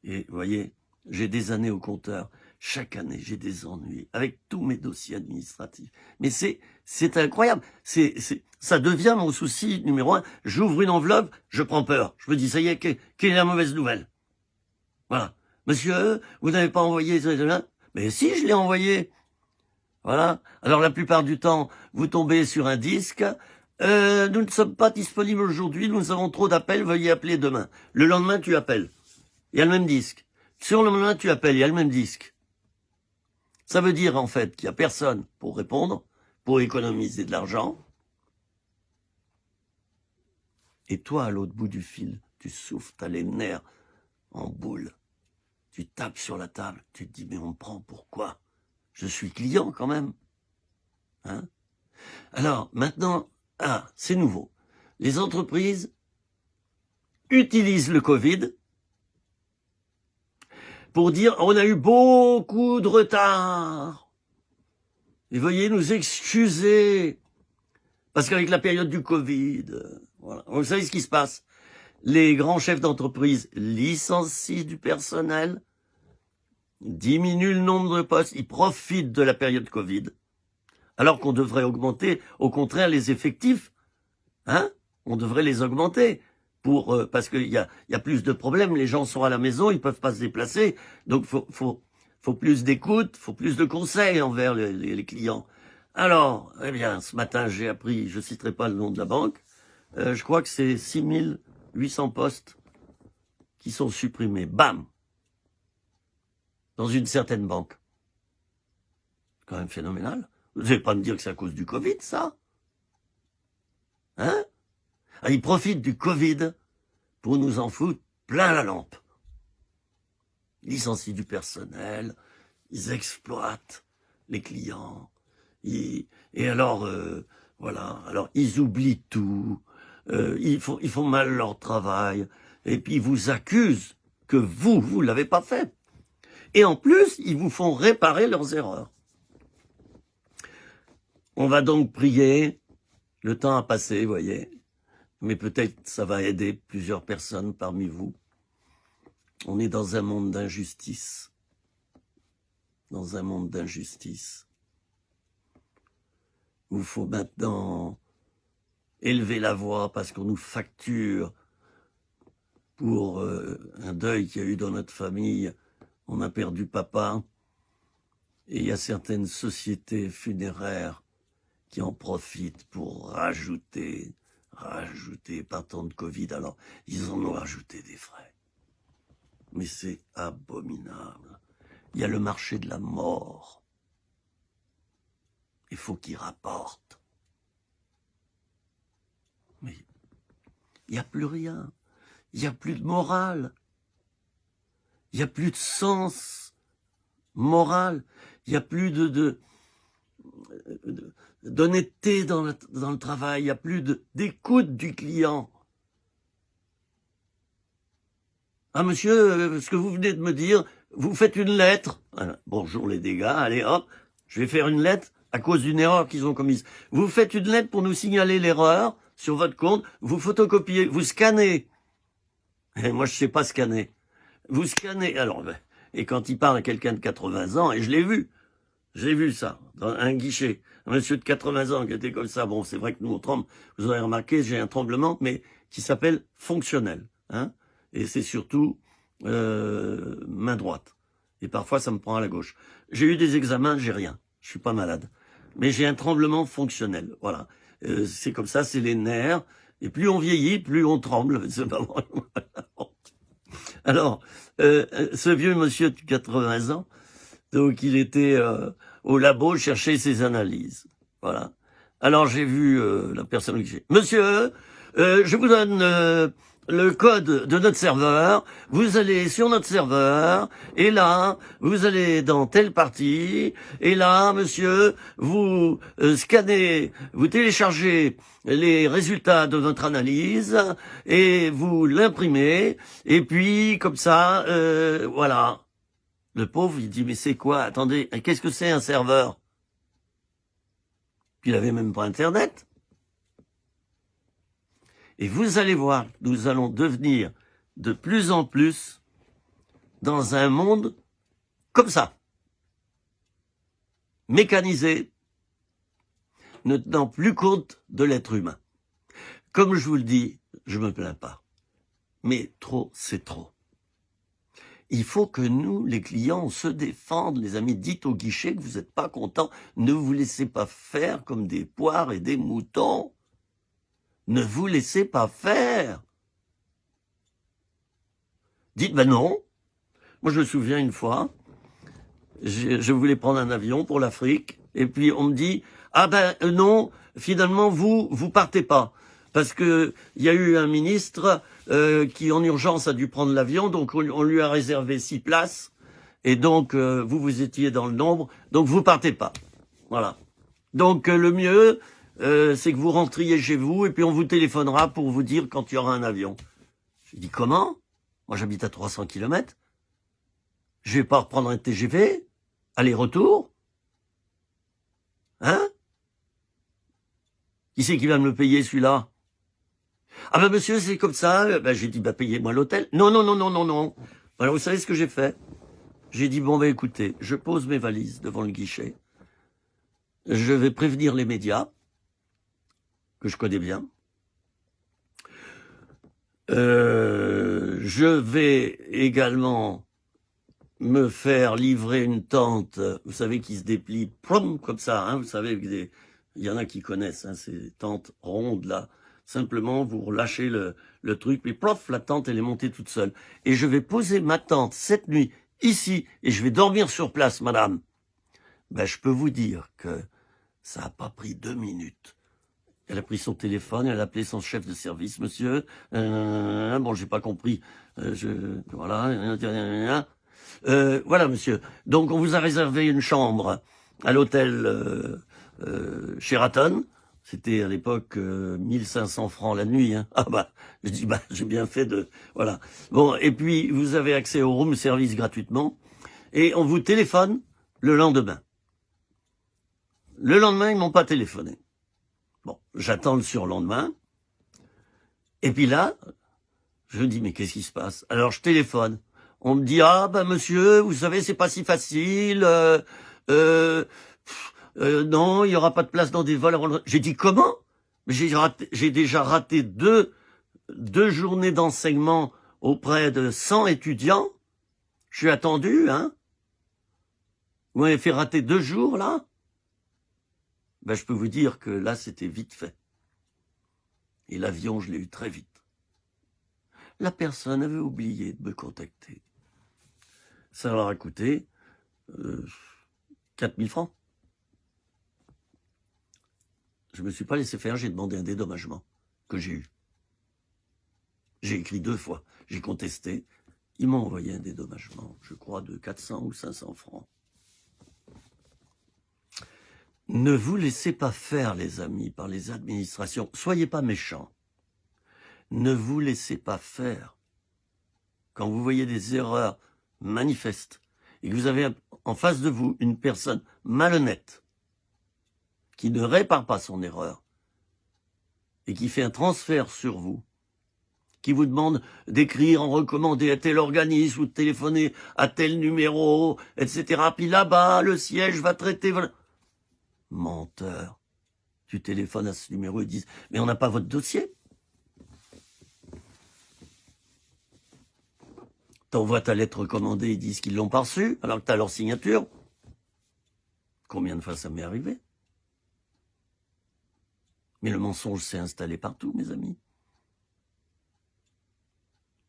Et vous voyez, j'ai des années au compteur, chaque année j'ai des ennuis avec tous mes dossiers administratifs. Mais c'est incroyable, ça devient mon souci numéro 1. J'ouvre une enveloppe, je prends peur, je me dis ça y est, quelle est la mauvaise nouvelle? Voilà, monsieur, vous n'avez pas envoyé ça? Mais si, je l'ai envoyé. Voilà. Alors la plupart du temps, vous tombez sur un disque. Nous ne sommes pas disponibles aujourd'hui, nous avons trop d'appels, veuillez appeler demain. Le lendemain, tu appelles. Il y a le même disque. Sur le lendemain, tu appelles, il y a le même disque. Ça veut dire en fait qu'il n'y a personne pour répondre, pour économiser de l'argent. Et toi, à l'autre bout du fil, tu souffles, t'as les nerfs en boule. Tu tapes sur la table, tu te dis, mais on me prend pourquoi? Je suis client quand même. Hein? Alors, maintenant, c'est nouveau. Les entreprises utilisent le Covid pour dire, on a eu beaucoup de retard. Et veuillez nous excuser. Parce qu'avec la période du Covid, voilà. Vous savez ce qui se passe? Les grands chefs d'entreprise licencient du personnel, diminuent le nombre de postes, ils profitent de la période Covid, alors qu'on devrait augmenter, au contraire, les effectifs. Hein? On devrait les augmenter parce qu'il y a plus de problèmes, les gens sont à la maison, ils peuvent pas se déplacer, donc faut plus d'écoute, faut plus de conseils envers les clients. Alors, eh bien, ce matin, j'ai appris, je citerai pas le nom de la banque, je crois que c'est 6800 postes qui sont supprimés. Bam! Dans une certaine banque. C'est quand même phénoménal. Vous n'allez pas me dire que c'est à cause du Covid, ça? Hein? Ils profitent du Covid pour nous en foutre plein la lampe. Ils licencient du personnel, ils exploitent les clients, et alors, voilà, alors ils oublient tout, ils font mal leur travail, et puis ils vous accusent que vous l'avez pas fait. Et en plus, ils vous font réparer leurs erreurs. On va donc prier, le temps a passé, vous voyez, mais peut-être ça va aider plusieurs personnes parmi vous. On est dans un monde d'injustice. Dans un monde d'injustice. Où il faut maintenant élever la voix parce qu'on nous facture pour un deuil qu'il y a eu dans notre famille. On a perdu papa. Et il y a certaines sociétés funéraires qui en profitent pour rajouter rajouté, pas tant de Covid, alors ils en ont rajouté des frais. Mais c'est abominable. Il y a le marché de la mort. Il faut qu'il rapporte. Mais il n'y a plus rien. Il n'y a plus de morale. Il n'y a plus de sens moral. Il n'y a plus d'honnêteté dans le travail. Il n'y a plus d'écoute du client. Ah monsieur, ce que vous venez de me dire, vous faites une lettre. Voilà. Bonjour les dégâts, allez hop, je vais faire une lettre à cause d'une erreur qu'ils ont commise. Vous faites une lettre pour nous signaler l'erreur sur votre compte, vous photocopiez, vous scannez. Et moi je sais pas scanner. Vous scannez, alors, et quand il parle à quelqu'un de 80 ans, et je l'ai vu ça, dans un guichet, un monsieur de 80 ans qui était comme ça, bon c'est vrai que nous on tremble, vous aurez remarqué, j'ai un tremblement, mais qui s'appelle fonctionnel, hein. Et c'est surtout main droite. Et parfois, ça me prend à la gauche. J'ai eu des examens, j'ai rien. Je suis pas malade. Mais j'ai un tremblement fonctionnel. Voilà. C'est comme ça, c'est les nerfs. Et plus on vieillit, plus on tremble. C'est pas vrai. Alors, ce vieux monsieur de 80 ans, donc il était au labo chercher ses analyses. Voilà. Alors j'ai vu la personne qui dit « Monsieur, je vous donne le code de notre serveur, vous allez sur notre serveur, et là, vous allez dans telle partie, et là, monsieur, vous scannez, vous téléchargez les résultats de votre analyse, et vous l'imprimez, et puis, comme ça, voilà. » Le pauvre, il dit, mais c'est quoi? Attendez, qu'est-ce que c'est un serveur? Puis il avait même pas Internet. Et vous allez voir, nous allons devenir de plus en plus dans un monde comme ça, mécanisé, ne tenant plus compte de l'être humain. Comme je vous le dis, je me plains pas, mais trop, c'est trop. Il faut que nous, les clients, on se défende, les amis. Dites au guichet que vous n'êtes pas contents. Ne vous laissez pas faire comme des poires et des moutons. Ne vous laissez pas faire. Dites, ben non. Moi, je me souviens une fois, je voulais prendre un avion pour l'Afrique, et puis on me dit, ah ben non, finalement, vous partez pas. Parce que il y a eu un ministre qui, en urgence, a dû prendre l'avion, donc on lui a réservé 6 places, et donc vous étiez dans le nombre, donc vous partez pas. Voilà. Donc le mieux, c'est que vous rentriez chez vous, et puis on vous téléphonera pour vous dire quand il y aura un avion. J'ai dit, comment? Moi, j'habite à 300 km. Je vais pas reprendre un TGV, aller-retour. Hein? Qui c'est qui va me le payer, celui-là? Ah ben monsieur, c'est comme ça. Ben j'ai dit, ben payez-moi l'hôtel. Non, non, non, non, non, non. Alors vous savez ce que j'ai fait? J'ai dit, bon ben écoutez, je pose mes valises devant le guichet. Je vais prévenir les médias, que je connais bien. Je vais également me faire livrer une tente, vous savez, qui se déplie comme ça, hein, vous savez, il y en a qui connaissent, hein, ces tentes rondes là. Simplement, vous relâchez le truc, puis plof, la tente, elle est montée toute seule. Et je vais poser ma tente cette nuit, ici, et je vais dormir sur place, madame. Ben, je peux vous dire que ça n'a pas pris 2 minutes. Elle a pris son téléphone, elle a appelé son chef de service, monsieur. Bon, j'ai pas compris. Voilà. Voilà, monsieur. Donc, on vous a réservé une chambre à l'hôtel Sheraton. C'était à l'époque 1500 francs la nuit. Hein. Ah bah, je dis, bah, j'ai bien fait de... Voilà. Bon, et puis, vous avez accès au room service gratuitement. Et on vous téléphone le lendemain. Le lendemain, ils m'ont pas téléphoné. Bon, j'attends le surlendemain. Et puis là, je me dis, mais qu'est-ce qui se passe? Alors, je téléphone. On me dit, ah ben monsieur, vous savez, c'est pas si facile. Non, il y aura pas de place dans des vols. J'ai dit, comment? J'ai déjà raté deux journées d'enseignement auprès de 100 étudiants. Je suis attendu, hein? Vous m'avez fait rater 2 jours, là? Ben, je peux vous dire que là, c'était vite fait. Et l'avion, je l'ai eu très vite. La personne avait oublié de me contacter. Ça leur a coûté 4 000 francs. Je ne me suis pas laissé faire, j'ai demandé un dédommagement que j'ai eu. J'ai écrit 2 fois, j'ai contesté. Ils m'ont envoyé un dédommagement, je crois, de 400 ou 500 francs. Ne vous laissez pas faire, les amis, par les administrations. Soyez pas méchants. Ne vous laissez pas faire. Quand vous voyez des erreurs manifestes et que vous avez en face de vous une personne malhonnête qui ne répare pas son erreur et qui fait un transfert sur vous, qui vous demande d'écrire en recommandé à tel organisme ou de téléphoner à tel numéro, etc. Puis là-bas, le siège va traiter... Menteur. Tu téléphones à ce numéro, ils disent « Mais on n'a pas votre dossier ». T'envoies ta lettre recommandée, ils disent qu'ils l'ont pas reçue, alors que tu as leur signature. Combien de fois ça m'est arrivé? Mais le mensonge s'est installé partout, mes amis.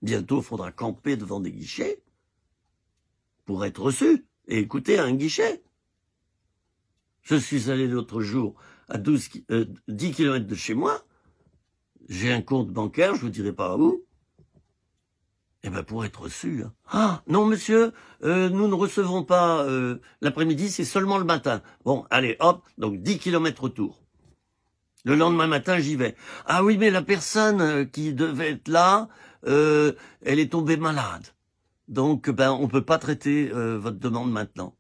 Bientôt, il faudra camper devant des guichets pour être reçu et écouter à un guichet. Je suis allé l'autre jour à 10 km de chez moi. J'ai un compte bancaire, je vous dirai pas où. Eh ben pour être reçu. Hein. Ah non monsieur, nous ne recevons pas l'après-midi, c'est seulement le matin. Bon, allez, hop, donc 10 km autour. Le lendemain matin, j'y vais. Ah oui, mais la personne qui devait être là, elle est tombée malade. Donc, on peut pas traiter votre demande maintenant.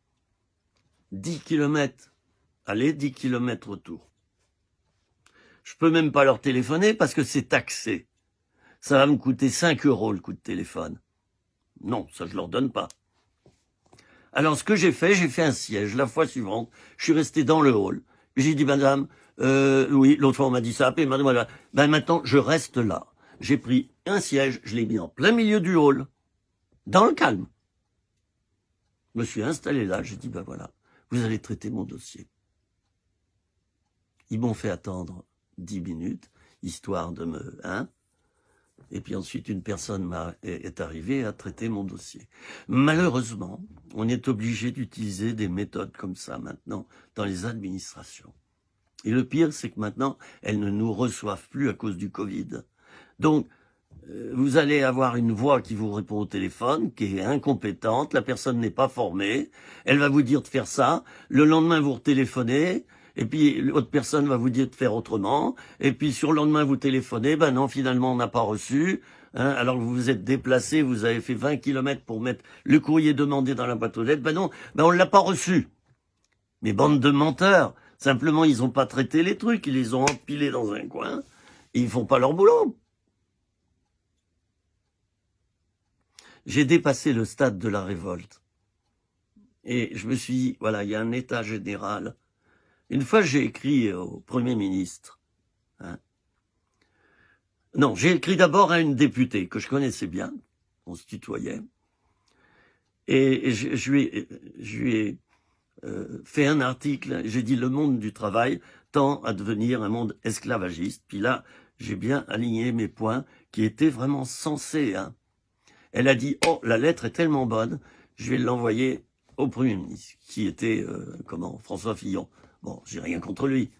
10 km. Allez, 10 km retour. Je peux même pas leur téléphoner parce que c'est taxé. Ça va me coûter 5 € le coup de téléphone. Non, ça je leur donne pas. Alors ce que j'ai fait un siège. La fois suivante, je suis resté dans le hall. J'ai dit, madame, oui, l'autre fois on m'a dit ça, et madame, voilà. Ben maintenant, je reste là. J'ai pris un siège, je l'ai mis en plein milieu du hall, dans le calme. Je me suis installé là, j'ai dit, ben voilà, vous allez traiter mon dossier. Ils m'ont fait attendre 10 minutes, histoire de me... Et puis ensuite, une personne est arrivée à traiter mon dossier. Malheureusement, on est obligé d'utiliser des méthodes comme ça maintenant dans les administrations. Et le pire, c'est que maintenant, elles ne nous reçoivent plus à cause du Covid. Donc, vous allez avoir une voix qui vous répond au téléphone, qui est incompétente, la personne n'est pas formée, elle va vous dire de faire ça, le lendemain vous retéléphonez, et puis l'autre personne va vous dire de faire autrement, et puis sur le lendemain vous téléphonez, ben non, finalement on n'a pas reçu, alors que vous vous êtes déplacé, vous avez fait 20 km pour mettre le courrier demandé dans la boîte aux lettres, ben non, on l'a pas reçu. Mais bande de menteurs, simplement ils ont pas traité les trucs, ils les ont empilés dans un coin, et ils font pas leur boulot. J'ai dépassé le stade de la révolte. Et je me suis dit, voilà, il y a un état général. Une fois, j'ai écrit au Premier ministre. Non, j'ai écrit d'abord à une députée que je connaissais bien. On se tutoyait. Et je lui ai fait un article. J'ai dit, le monde du travail tend à devenir un monde esclavagiste. Puis là, j'ai bien aligné mes points qui étaient vraiment sensés. Elle a dit, oh, la lettre est tellement bonne, je vais l'envoyer au Premier ministre, qui était, François Fillon. Bon, j'ai rien contre lui.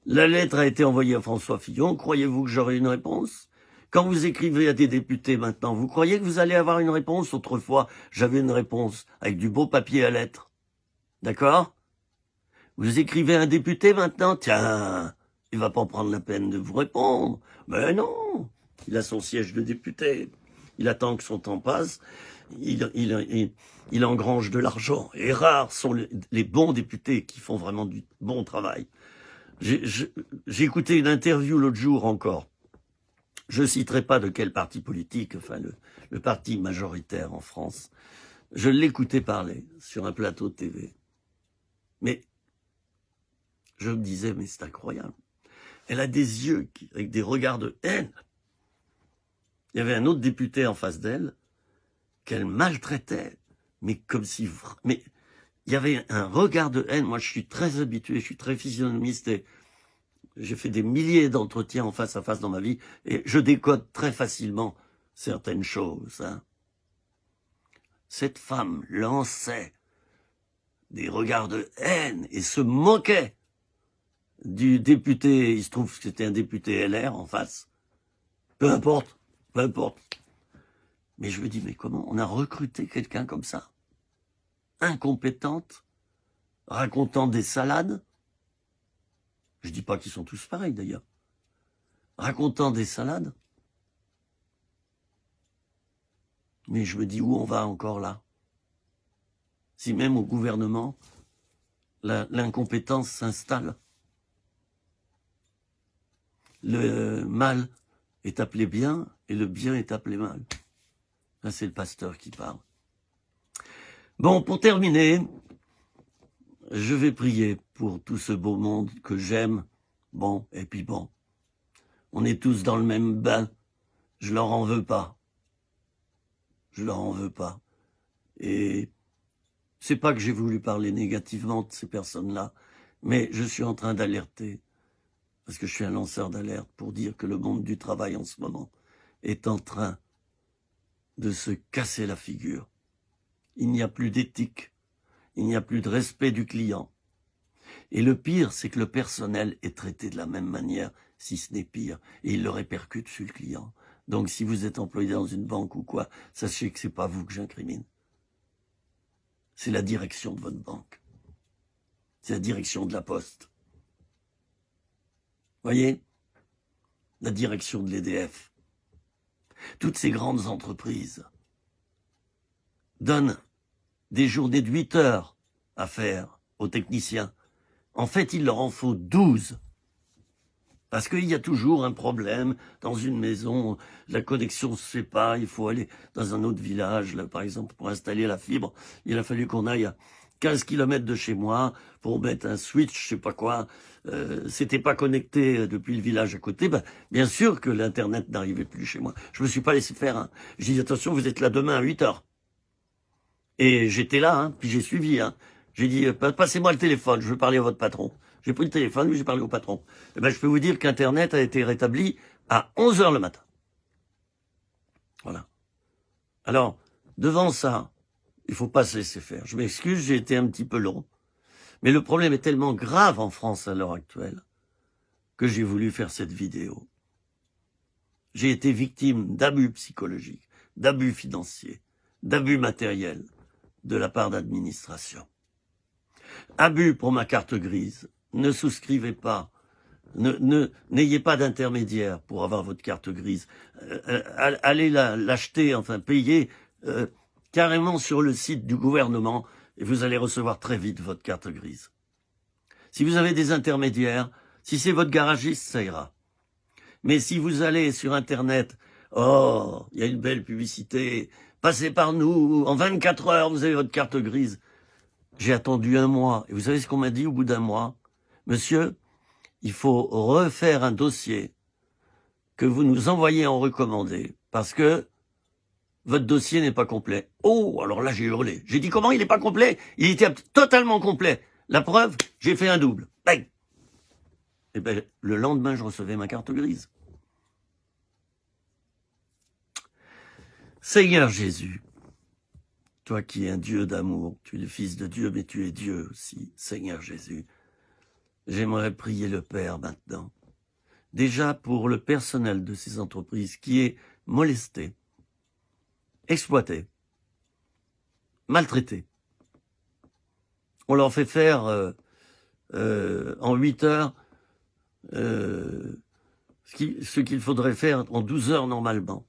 La lettre a été envoyée à François Fillon. Croyez-vous que j'aurai une réponse? Quand vous écrivez à des députés maintenant, vous croyez que vous allez avoir une réponse? Autrefois, j'avais une réponse avec du beau papier à lettres. D'accord? Vous écrivez à un député maintenant? Tiens, il va pas prendre la peine de vous répondre. Mais non, il a son siège de député. Il attend que son temps passe, il engrange de l'argent. Et rares sont les bons députés qui font vraiment du bon travail. J'ai écouté une interview l'autre jour encore. Je citerai pas de quel parti politique, enfin le parti majoritaire en France. Je l'écoutais parler sur un plateau de TV. Mais je me disais, mais c'est incroyable. Elle a des yeux avec des regards de haine. Il y avait un autre député en face d'elle qu'elle maltraitait, mais comme si... Mais il y avait un regard de haine. Moi, je suis très habitué, je suis très physionomiste et J'ai fait des milliers d'entretiens en face à face dans ma vie et je décode très facilement certaines choses. Hein. Cette femme lançait des regards de haine et se moquait du député, il se trouve que c'était un député LR en face. Peu importe, peu importe. Mais je me dis, mais comment on a recruté quelqu'un comme ça? Incompétente, racontant des salades. Je dis pas qu'ils sont tous pareils d'ailleurs. Racontant des salades. Mais je me dis, où on va encore là? Si même au gouvernement, l'incompétence s'installe. Le mal est appelé bien et le bien est appelé mal. Là, c'est le pasteur qui parle. Bon, pour terminer, je vais prier pour tout ce beau monde que j'aime. Bon, et puis bon, on est tous dans le même bain. Je leur en veux pas. Je leur en veux pas. Et c'est pas que j'ai voulu parler négativement de ces personnes-là, mais je suis en train d'alerter, parce que je suis un lanceur d'alerte, pour dire que le monde du travail en ce moment est en train de se casser la figure. Il n'y a plus d'éthique, il n'y a plus de respect du client. Et le pire, c'est que le personnel est traité de la même manière, si ce n'est pire, et il le répercute sur le client. Donc si vous êtes employé dans une banque ou quoi, sachez que c'est pas vous que j'incrimine. C'est la direction de votre banque. C'est la direction de la Poste. Voyez? La direction de l'EDF. Toutes ces grandes entreprises donnent des journées de 8 heures à faire aux techniciens. En fait, il leur en faut 12. Parce qu'il y a toujours un problème dans une maison, la connexion ne se fait pas, il faut aller dans un autre village. Là, par exemple, pour installer la fibre, il a fallu qu'on aille à 15 km de chez moi pour mettre un switch, je sais pas quoi. C'était pas connecté depuis le village à côté. Ben, bien sûr que l'Internet n'arrivait plus chez moi. Je me suis pas laissé faire. Hein. J'ai dit, attention, vous êtes là demain à 8 heures. Et j'étais là, hein, puis j'ai suivi. Hein. J'ai dit, passez-moi le téléphone, je veux parler à votre patron. J'ai pris le téléphone, mais j'ai parlé au patron. Eh ben, je peux vous dire qu'Internet a été rétabli à 11 heures le matin. Voilà. Alors, devant ça, il faut pas se laisser faire. Je m'excuse, j'ai été un petit peu long. Mais le problème est tellement grave en France à l'heure actuelle que j'ai voulu faire cette vidéo. J'ai été victime d'abus psychologiques, d'abus financiers, d'abus matériels de la part d'administration. Abus pour ma carte grise. Ne souscrivez pas. N'ayez pas d'intermédiaire pour avoir votre carte grise. Allez l'acheter, enfin payer carrément sur le site du gouvernement et vous allez recevoir très vite votre carte grise. Si vous avez des intermédiaires, si c'est votre garagiste, ça ira. Mais si vous allez sur Internet, oh, il y a une belle publicité, passez par nous, en 24 heures, vous avez votre carte grise. J'ai attendu 1 mois. Et vous savez ce qu'on m'a dit au bout d'1 mois? Monsieur, il faut refaire un dossier que vous nous envoyez en recommandé parce que votre dossier n'est pas complet. Oh, alors là, j'ai hurlé. J'ai dit, comment il n'est pas complet? Il était totalement complet. La preuve, j'ai fait un double. Bang! Et ben, le lendemain, je recevais ma carte grise. Seigneur Jésus, toi qui es un Dieu d'amour, tu es le Fils de Dieu, mais tu es Dieu aussi, Seigneur Jésus. J'aimerais prier le Père maintenant. Déjà pour le personnel de ces entreprises qui est molesté, exploité, maltraité. On leur fait faire en 8 heures ce qu'il faudrait faire en 12 heures normalement.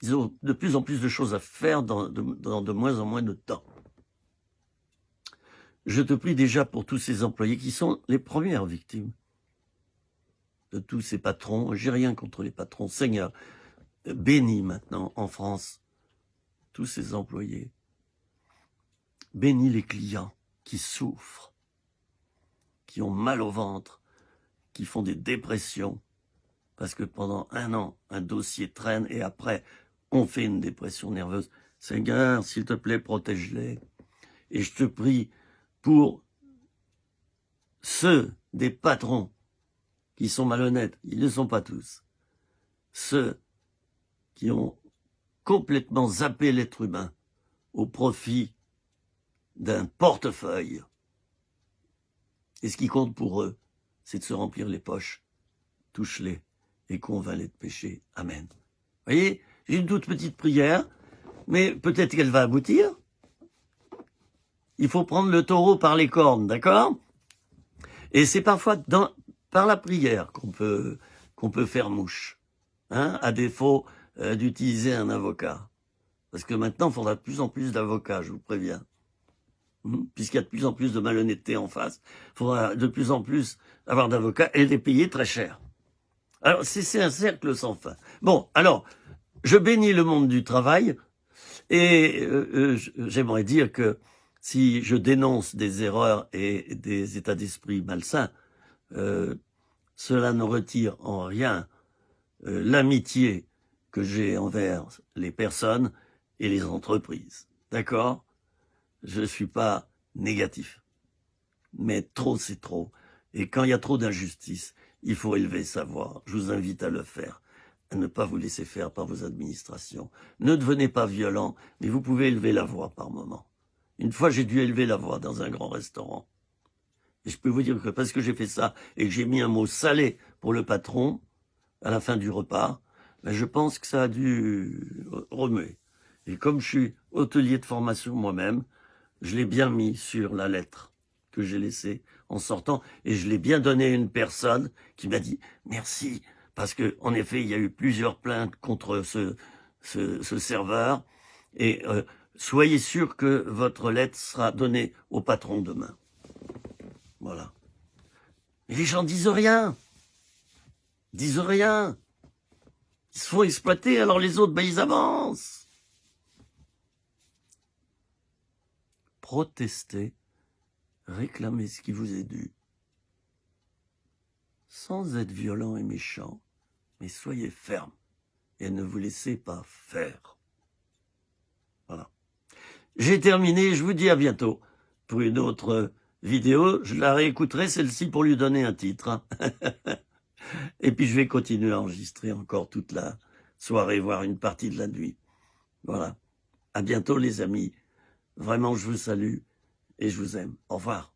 Ils ont de plus en plus de choses à faire dans de moins en moins de temps. Je te prie déjà pour tous ces employés qui sont les premières victimes de tous ces patrons. J'ai rien contre les patrons. Seigneur, bénis maintenant en France tous ces employés. Bénis les clients qui souffrent, qui ont mal au ventre, qui font des dépressions, parce que pendant 1 an, un dossier traîne et après, on fait une dépression nerveuse. Seigneur, s'il te plaît, protège-les. Et je te prie pour ceux des patrons qui sont malhonnêtes. Ils ne sont pas tous. Ceux qui ont complètement zappé l'être humain au profit d'un portefeuille. Et ce qui compte pour eux, c'est de se remplir les poches. Touche-les et convainc-les de péché. Amen. Vous voyez, j'ai une toute petite prière, mais peut-être qu'elle va aboutir. Il faut prendre le taureau par les cornes, d'accord? Et c'est parfois par la prière qu'on peut faire mouche, hein, à défaut d'utiliser un avocat. Parce que maintenant, il faudra de plus en plus d'avocats, je vous préviens. Puisqu'il y a de plus en plus de malhonnêteté en face, il faudra de plus en plus avoir d'avocats et les payer très cher. Alors, c'est un cercle sans fin. Bon, alors, je bénis le monde du travail et j'aimerais dire que si je dénonce des erreurs et des états d'esprit malsains, cela ne retire en rien l'amitié que j'ai envers les personnes et les entreprises. D'accord? Je suis pas négatif. Mais trop, c'est trop. Et quand il y a trop d'injustice, il faut élever sa voix. Je vous invite à le faire, à ne pas vous laisser faire par vos administrations. Ne devenez pas violent, mais vous pouvez élever la voix par moment. Une fois, j'ai dû élever la voix dans un grand restaurant. Et je peux vous dire que parce que j'ai fait ça et que j'ai mis un mot salé pour le patron à la fin du repas, ben je pense que ça a dû remuer. Et comme je suis hôtelier de formation moi-même, je l'ai bien mis sur la lettre que j'ai laissée en sortant et je l'ai bien donné à une personne qui m'a dit merci parce que en effet il y a eu plusieurs plaintes contre ce serveur et soyez sûr que votre lettre sera donnée au patron demain. Voilà. Mais les gens disent rien. Disent rien. Ils se font exploiter, alors les autres, ben, ils avancent. Protestez, réclamez ce qui vous est dû, sans être violent et méchant, mais soyez ferme et ne vous laissez pas faire. Voilà. J'ai terminé, je vous dis à bientôt pour une autre vidéo. Je la réécouterai, celle-ci, pour lui donner un titre. Hein. Et puis je vais continuer à enregistrer encore toute la soirée, voire une partie de la nuit. Voilà. À bientôt les amis. Vraiment, je vous salue et je vous aime. Au revoir.